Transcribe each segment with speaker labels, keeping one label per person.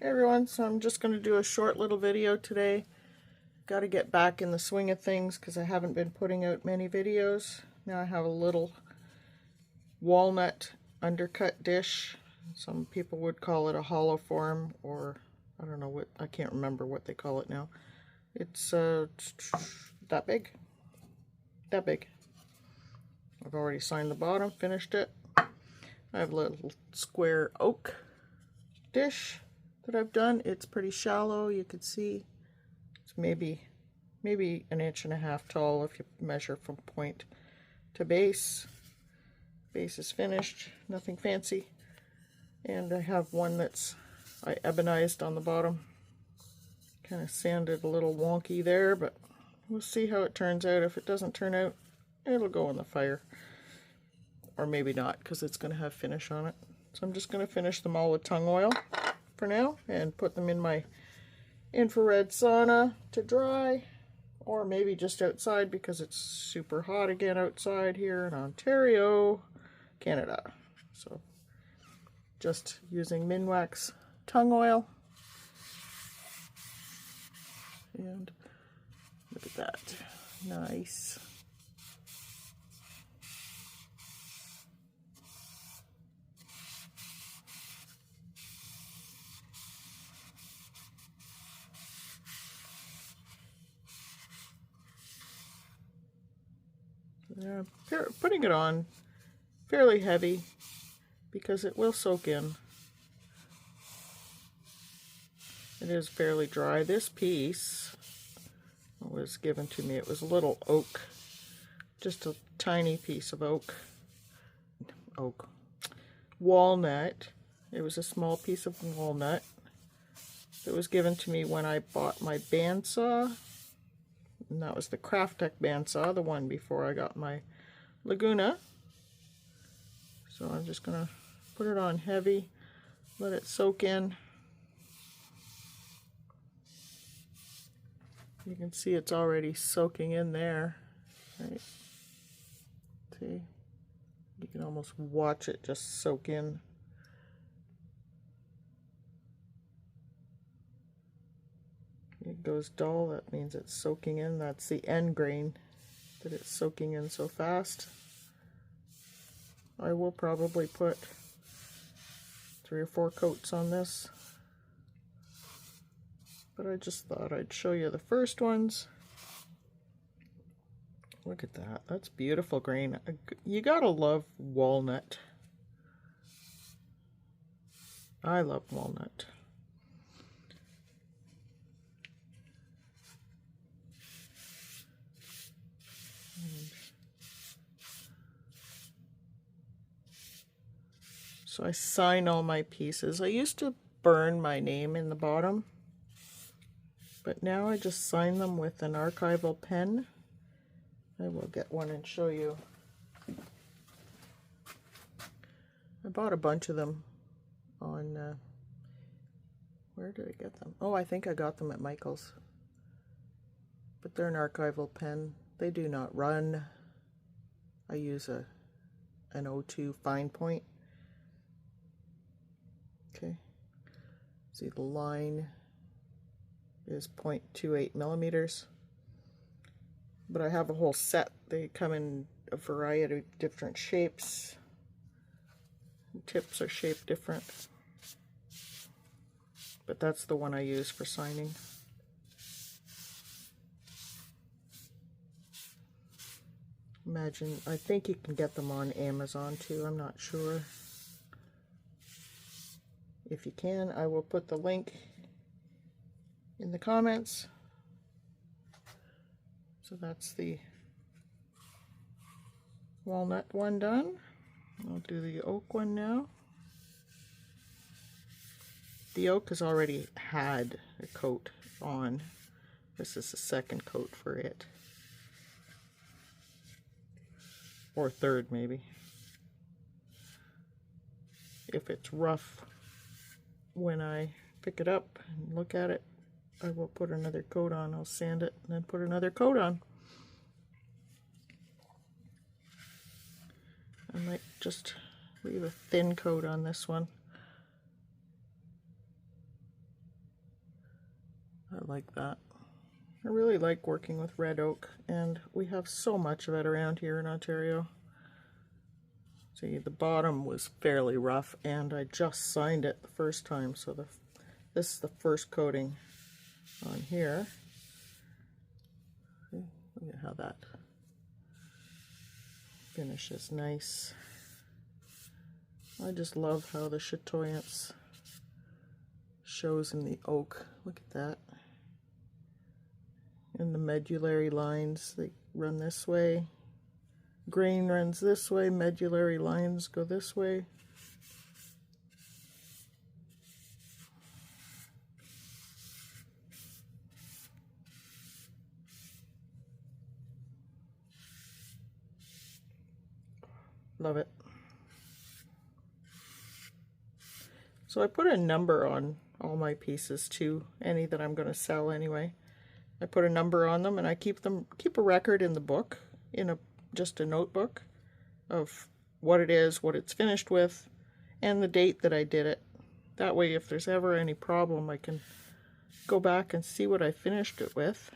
Speaker 1: Hey everyone, so I'm just going to do a short little video today. Got to get back in the swing of things because I haven't been putting out many videos. Now I have a little walnut undercut dish. Some people would call it a hollow form, or I don't know what, I can't remember what they call it now. It's that big. That big. I've already signed the bottom, finished it. I have a little square oak dish that I've done. It's pretty shallow, you can see. It's maybe 1.5 inches tall if you measure from point to base. Base is finished, nothing fancy. And I have one that's I ebonized on the bottom. Kind of sanded a little wonky there, but we'll see how it turns out. If it doesn't turn out, it'll go in the fire. Or maybe not, because it's going to have finish on it. So I'm just going to finish them all with tung oil for now and put them in my infrared sauna to dry, or maybe just outside because it's super hot again outside here in Ontario, Canada. So just using Minwax tung oil, and look at that, nice. Putting it on fairly heavy because it will soak in. It is fairly dry. This piece was given to me. It was a little oak, just a tiny piece of walnut. It was a small piece of walnut that was given to me when I bought my bandsaw. And that was the Crafttech bandsaw, the one before I got my Laguna. So I'm just going to put it on heavy, let it soak in. You can see it's already soaking in there, right? See? You can almost watch it just soak in. It goes dull, that means it's soaking in. That's the end grain that it's soaking in so fast. I will probably put 3 or 4 coats on this, but I just thought I'd show you the first ones. Look at that, that's beautiful grain. You gotta love walnut. I love walnut. So I sign all my pieces. I used to burn my name in the bottom, but now I just sign them with an archival pen. I will get one and show you. I bought a bunch of them on, where did I get them? Oh, I think I got them at Michael's. But they're an archival pen. They do not run. I use an 02 fine point. Okay, see the line is 0.28 millimeters, but I have a whole set. They come in a variety of different shapes. Tips are shaped different, but that's the one I use for signing. Imagine, I think you can get them on Amazon too, I'm not sure. If you can, I will put the link in the comments. So that's the walnut one done. I'll do the oak one now. The oak has already had a coat on. This is the second coat for it. Or third, maybe. If it's rough when I pick it up and look at it, I will put another coat on. I'll sand it and then put another coat on. I might just leave a thin coat on this one. I like that. I really like working with red oak, and we have so much of it around here in Ontario. See, the bottom was fairly rough, and I just signed it the first time, so this is the first coating on here. See, look at how that finishes nice. I just love how the chatoyance shows in the oak. Look at that. And the medullary lines, they run this way. Grain runs this way, medullary lines go this way. Love it. So I put a number on all my pieces too, any that I'm going to sell anyway. I put a number on them, and I keep a record in the book, in just a notebook of what it is, what it's finished with, and the date that I did it. That way, if there's ever any problem, I can go back and see what I finished it with.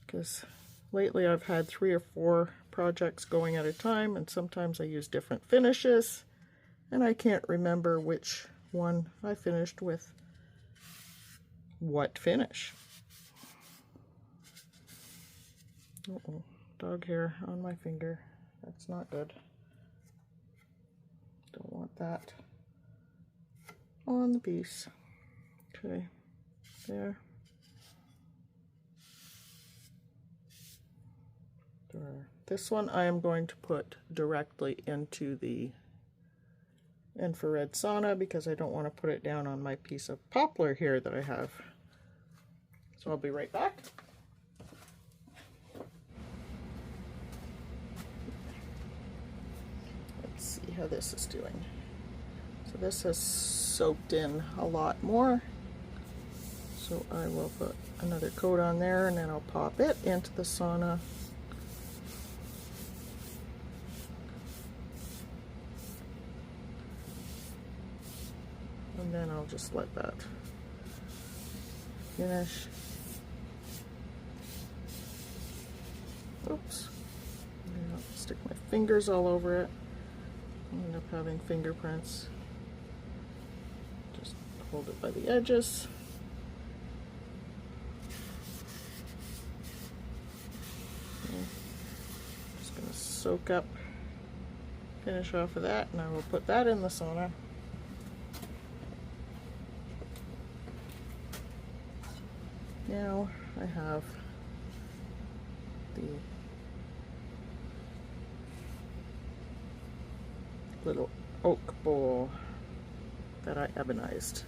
Speaker 1: Because lately I've had 3 or 4 projects going at a time, and sometimes I use different finishes, and I can't remember which one I finished with what finish. Uh-oh, dog hair on my finger. That's not good. Don't want that on the piece. Okay, there. This one I am going to put directly into the infrared sauna because I don't want to put it down on my piece of poplar here that I have. So I'll be right back. Let's see how this is doing. So this has soaked in a lot more. So I will put another coat on there, and then I'll pop it into the sauna. And then I'll just let that finish. Oops. I'll stick my fingers all over it. I'll end up having fingerprints. Just hold it by the edges. Okay. Just going to soak up, finish off of that, and I will put that in the sauna. Now I have the little oak bowl that I ebonized.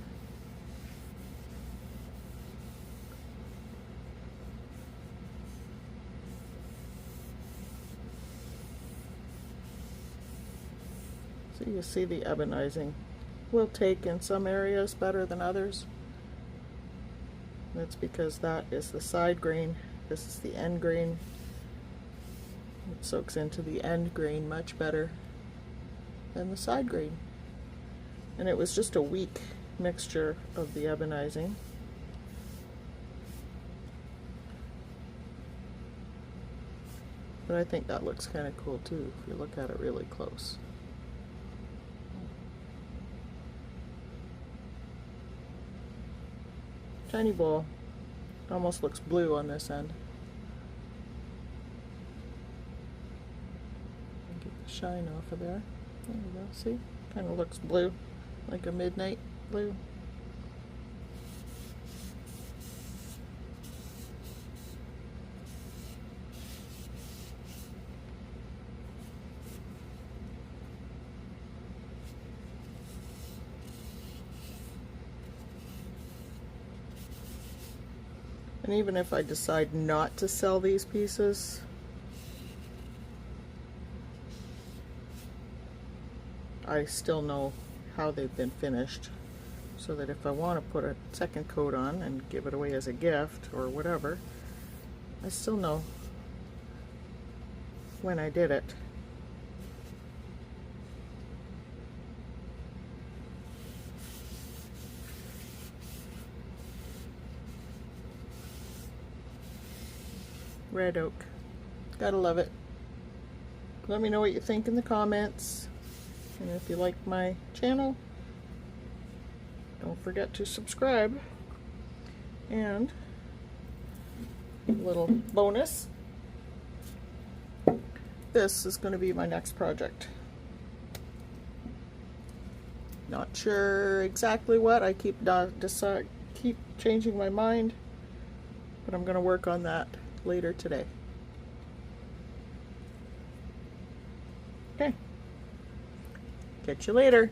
Speaker 1: So you see the ebonizing will take in some areas better than others. That's because that is the side grain, this is the end grain. It soaks into the end grain much better than the side grain. And it was just a weak mixture of the ebonizing. But I think that looks kind of cool too, if you look at it really close. Tiny bowl. It almost looks blue on this end. Get the shine off of there. There we go. See? Kind of looks blue, like a midnight blue. And even if I decide not to sell these pieces, I still know how they've been finished, so that if I want to put a second coat on and give it away as a gift or whatever, I still know when I did it. Red oak. Gotta love it. Let me know what you think in the comments. And if you like my channel, don't forget to subscribe. And a little bonus. This is going to be my next project. Not sure exactly what. I keep changing my mind, but I'm going to work on that later today. Okay. Catch you later.